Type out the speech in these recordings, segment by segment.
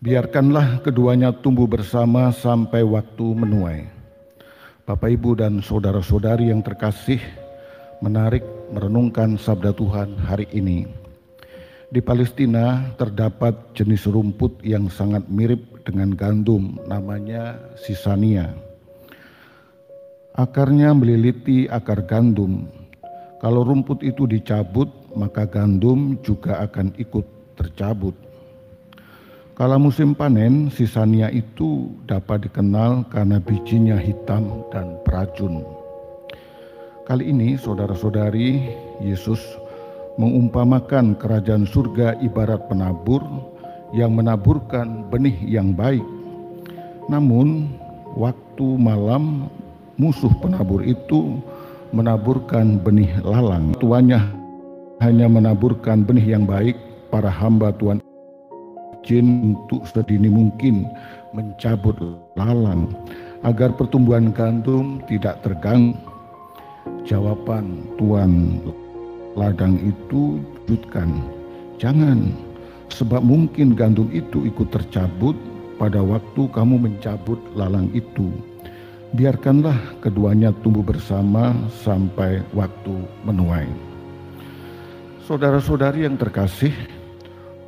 Biarkanlah keduanya tumbuh bersama sampai waktu menuai. Bapak, Ibu, dan saudara-saudari yang terkasih, menarik merenungkan sabda Tuhan hari ini. Di Palestina terdapat jenis rumput yang sangat mirip dengan gandum, namanya sisania. Akarnya meliliti akar gandum. Kalau rumput itu dicabut, maka gandum juga akan ikut tercabut. Kala musim panen, sisania itu dapat dikenal karena bijinya hitam dan beracun. Kali ini, saudara-saudari, Yesus mengumpamakan kerajaan surga ibarat penabur yang menaburkan benih yang baik. Namun, waktu malam, musuh penabur itu menaburkan benih lalang. Tuannya hanya menaburkan benih yang baik, para hamba Tuhan izin untuk sedini mungkin mencabut lalang agar pertumbuhan gandum tidak terganggu. Jawaban tuan ladang itu wujudkan, jangan, sebab mungkin gandum itu ikut tercabut pada waktu kamu mencabut lalang itu. Biarkanlah keduanya tumbuh bersama sampai waktu menuai. Saudara-saudari yang terkasih,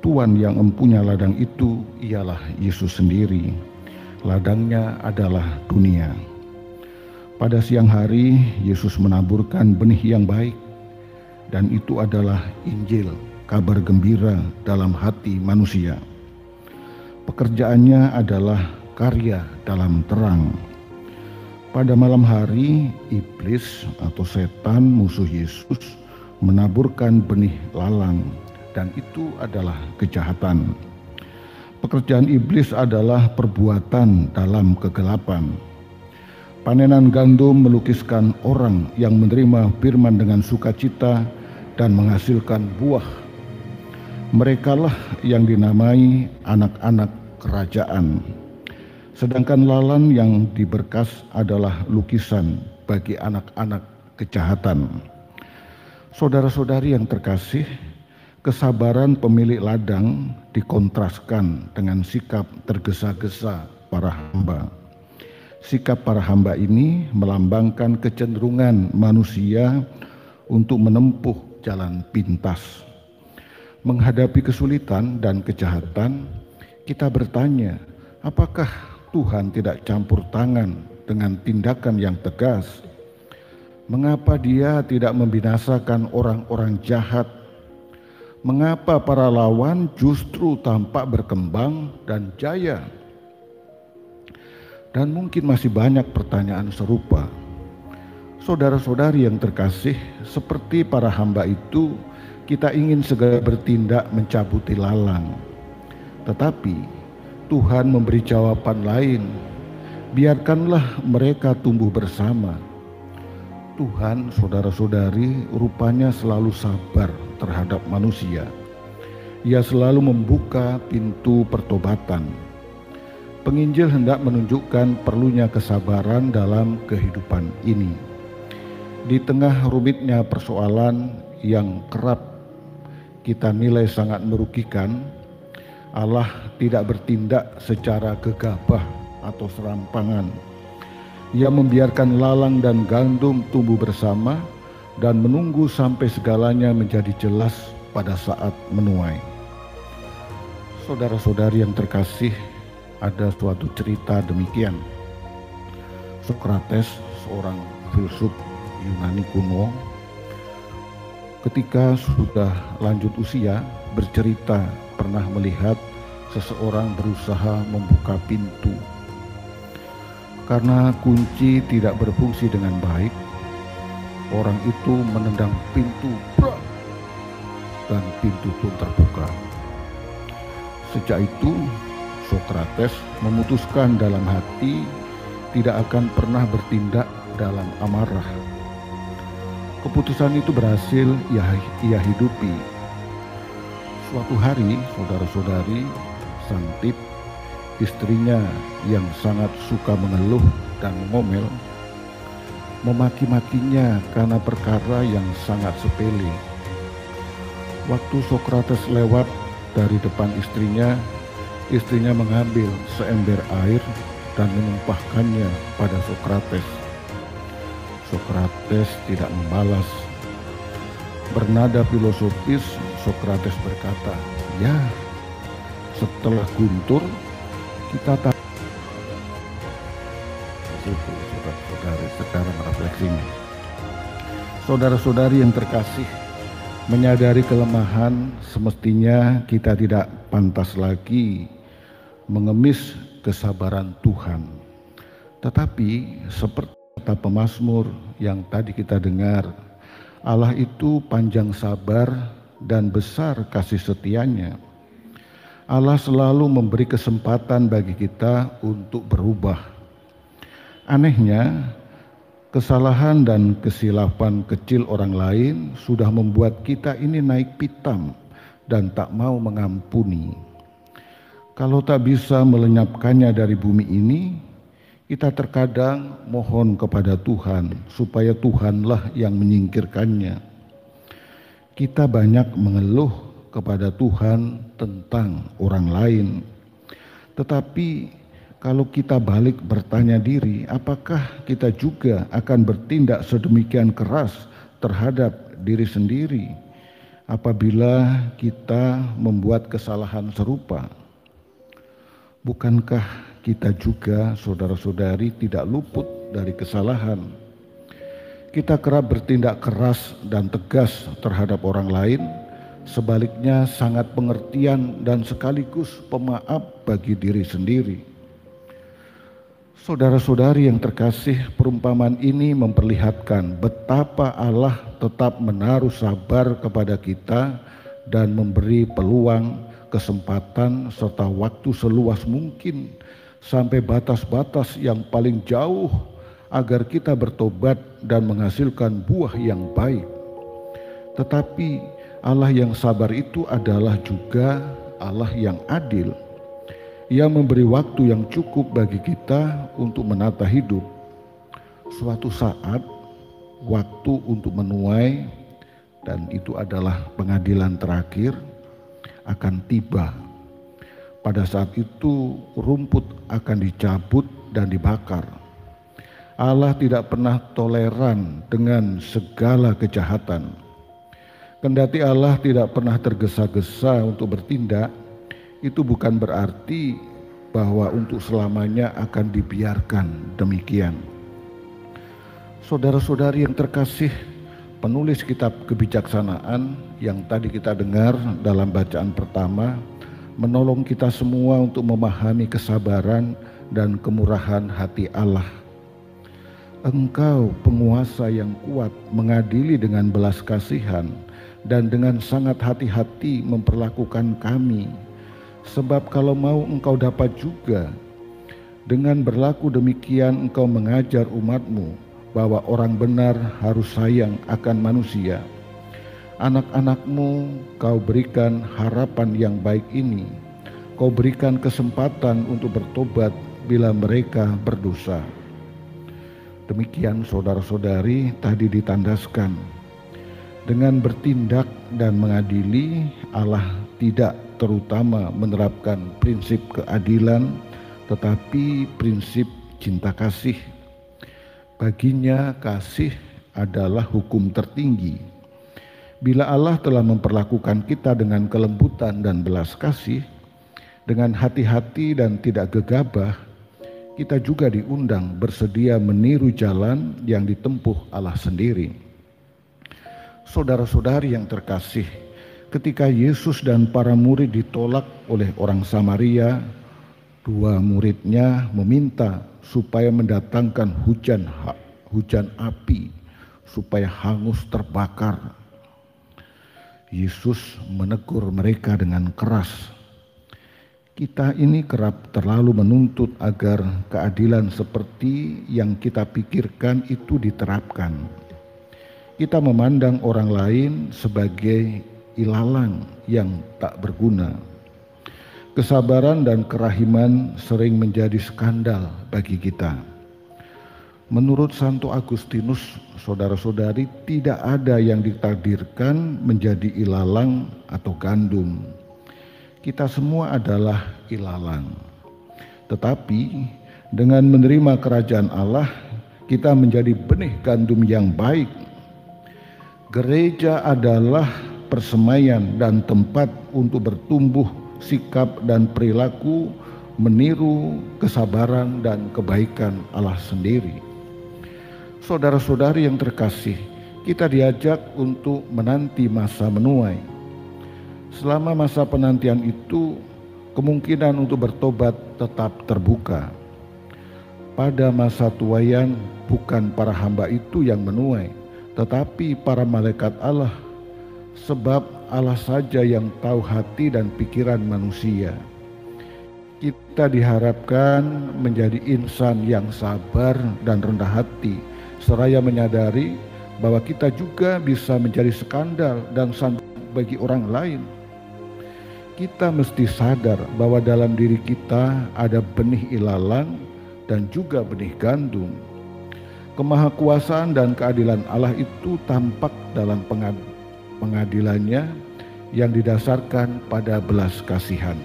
Tuan yang empunya ladang itu ialah Yesus sendiri. Ladangnya adalah dunia. Pada siang hari, Yesus menaburkan benih yang baik, dan itu adalah Injil, kabar gembira dalam hati manusia. Pekerjaannya adalah karya dalam terang. Pada malam hari, iblis atau setan musuh Yesus menaburkan benih lalang, dan itu adalah kejahatan. Pekerjaan iblis adalah perbuatan dalam kegelapan. Panenan gandum melukiskan orang yang menerima firman dengan sukacita dan menghasilkan buah. Merekalah yang dinamai anak-anak kerajaan. Sedangkan lalang yang diberkas adalah lukisan bagi anak-anak kejahatan. Saudara-saudari yang terkasih, kesabaran pemilik ladang dikontraskan dengan sikap tergesa-gesa para hamba. Sikap para hamba ini melambangkan kecenderungan manusia untuk menempuh jalan pintas. Menghadapi kesulitan dan kejahatan, kita bertanya, apakah Tuhan tidak campur tangan dengan tindakan yang tegas? Mengapa Dia tidak membinasakan orang-orang jahat? Mengapa para lawan justru tampak berkembang dan jaya? Dan mungkin masih banyak pertanyaan serupa. Saudara-saudari yang terkasih, seperti para hamba itu, kita ingin segera bertindak mencabuti lalang. Tetapi Tuhan memberi jawaban lain. Biarkanlah mereka tumbuh bersama. Tuhan, saudara-saudari, rupanya selalu sabar terhadap manusia. Ia selalu membuka pintu pertobatan. Penginjil hendak menunjukkan perlunya kesabaran dalam kehidupan ini. Di tengah rumitnya persoalan yang kerap kita nilai sangat merugikan, Allah tidak bertindak secara gegabah atau serampangan. Ia membiarkan lalang dan gandum tumbuh bersama dan menunggu sampai segalanya menjadi jelas pada saat menuai. Saudara-saudari yang terkasih, ada suatu cerita demikian. Sokrates, seorang filsuf Yunani kuno, ketika sudah lanjut usia, bercerita pernah melihat seseorang berusaha membuka pintu. Karena kunci tidak berfungsi dengan baik, orang itu menendang pintu, dan pintu pun terbuka. Sejak itu, Sokrates memutuskan dalam hati tidak akan pernah bertindak dalam amarah. Keputusan itu berhasil ia hidupi. Suatu hari, saudara-saudari, Santip, istrinya yang sangat suka mengeluh dan mengomel, memaki-makinya karena perkara yang sangat sepele. Waktu Sokrates lewat dari depan istrinya, Istrinya mengambil seember air dan menumpahkannya pada Sokrates. Sokrates tidak membalas. Bernada filosofis, Sokrates berkata, "Ya, setelah guntur, kita tahu." Itu saudara-saudari secara merefleksinya. Saudara-saudari yang terkasih, menyadari kelemahan, semestinya kita tidak pantas lagi mengemis kesabaran Tuhan. Tetapi seperti kata pemazmur yang tadi kita dengar, Allah itu panjang sabar dan besar kasih setianya. Allah selalu memberi kesempatan bagi kita untuk berubah. Anehnya, kesalahan dan kesilapan kecil orang lain sudah membuat kita ini naik pitam dan tak mau mengampuni. Kalau tak bisa melenyapkannya dari bumi ini, kita terkadang mohon kepada Tuhan supaya Tuhanlah yang menyingkirkannya. Kita banyak mengeluh kepada Tuhan tentang orang lain. Tetapi kalau kita balik bertanya diri, apakah kita juga akan bertindak sedemikian keras terhadap diri sendiri apabila kita membuat kesalahan serupa? Bukankah kita juga, saudara-saudari, tidak luput dari kesalahan? Kita kerap bertindak keras dan tegas terhadap orang lain, sebaliknya sangat pengertian dan sekaligus pemaaf bagi diri sendiri. Saudara-saudari yang terkasih, perumpamaan ini memperlihatkan betapa Allah tetap menaruh sabar kepada kita dan memberi peluang, kesempatan, serta waktu seluas mungkin sampai batas-batas yang paling jauh agar kita bertobat dan menghasilkan buah yang baik. Tetapi Allah yang sabar itu adalah juga Allah yang adil. Ia memberi waktu yang cukup bagi kita untuk menata hidup. Suatu saat waktu untuk menuai, dan itu adalah pengadilan terakhir, akan tiba. Pada saat itu rumput akan dicabut dan dibakar. Allah tidak pernah toleran dengan segala kejahatan. Kendati Allah tidak pernah tergesa-gesa untuk bertindak, itu bukan berarti bahwa untuk selamanya akan dibiarkan demikian. Saudara-saudari yang terkasih, penulis kitab kebijaksanaan yang tadi kita dengar dalam bacaan pertama menolong kita semua untuk memahami kesabaran dan kemurahan hati Allah. Engkau penguasa yang kuat mengadili dengan belas kasihan dan dengan sangat hati-hati memperlakukan kami. Sebab kalau mau engkau dapat juga, dengan berlaku demikian engkau mengajar umatmu bahwa orang benar harus sayang akan manusia. Anak-anakmu kau berikan harapan yang baik ini. Kau berikan kesempatan untuk bertobat bila mereka berdosa. Demikian saudara-saudari tadi ditandaskan. Dengan bertindak dan mengadili, Allah tidak terutama menerapkan prinsip keadilan, tetapi prinsip cinta kasih. Baginya kasih adalah hukum tertinggi. Bila Allah telah memperlakukan kita dengan kelembutan dan belas kasih, dengan hati-hati dan tidak gegabah, kita juga diundang bersedia meniru jalan yang ditempuh Allah sendiri. Saudara-saudari yang terkasih, ketika Yesus dan para murid ditolak oleh orang Samaria, dua muridnya meminta supaya mendatangkan hujan api supaya hangus terbakar. Yesus menegur mereka dengan keras. Kita ini kerap terlalu menuntut agar keadilan seperti yang kita pikirkan itu diterapkan. Kita memandang orang lain sebagai ilalang yang tak berguna. Kesabaran dan kerahiman sering menjadi skandal bagi kita. Menurut Santo Agustinus, saudara-saudari, tidak ada yang ditakdirkan menjadi ilalang atau gandum. Kita semua adalah ilalang. Tetapi dengan menerima kerajaan Allah, kita menjadi benih gandum yang baik. Gereja adalah persemaian dan tempat untuk bertumbuh sikap dan perilaku meniru kesabaran dan kebaikan Allah sendiri. Saudara-saudari yang terkasih, kita diajak untuk menanti masa menuai. Selama masa penantian itu, kemungkinan untuk bertobat tetap terbuka. Pada masa tuaian, bukan para hamba itu yang menuai, tetapi para malaikat Allah, sebab Allah saja yang tahu hati dan pikiran manusia. Kita diharapkan menjadi insan yang sabar dan rendah hati, seraya menyadari bahwa kita juga bisa menjadi skandal dan sandung bagi orang lain. Kita mesti sadar bahwa dalam diri kita ada benih ilalang dan juga benih gandum. Kemahakuasaan dan keadilan Allah itu tampak dalam pengadilannya yang didasarkan pada belas kasihan.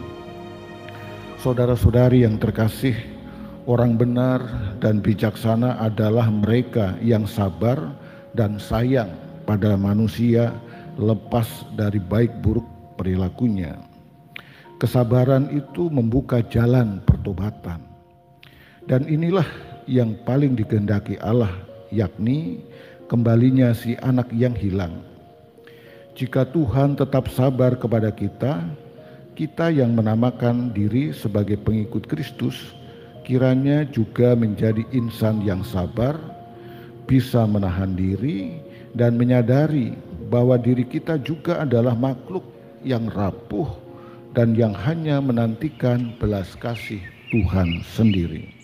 Saudara-saudari yang terkasih, orang benar dan bijaksana adalah mereka yang sabar dan sayang pada manusia lepas dari baik buruk perilakunya. Kesabaran itu membuka jalan pertobatan. Dan inilah yang paling dikehendaki Allah, yakni kembalinya si anak yang hilang. Jika Tuhan tetap sabar kepada kita, kita yang menamakan diri sebagai pengikut Kristus, kiranya juga menjadi insan yang sabar, bisa menahan diri, dan menyadari bahwa diri kita juga adalah makhluk yang rapuh dan yang hanya menantikan belas kasih Tuhan sendiri.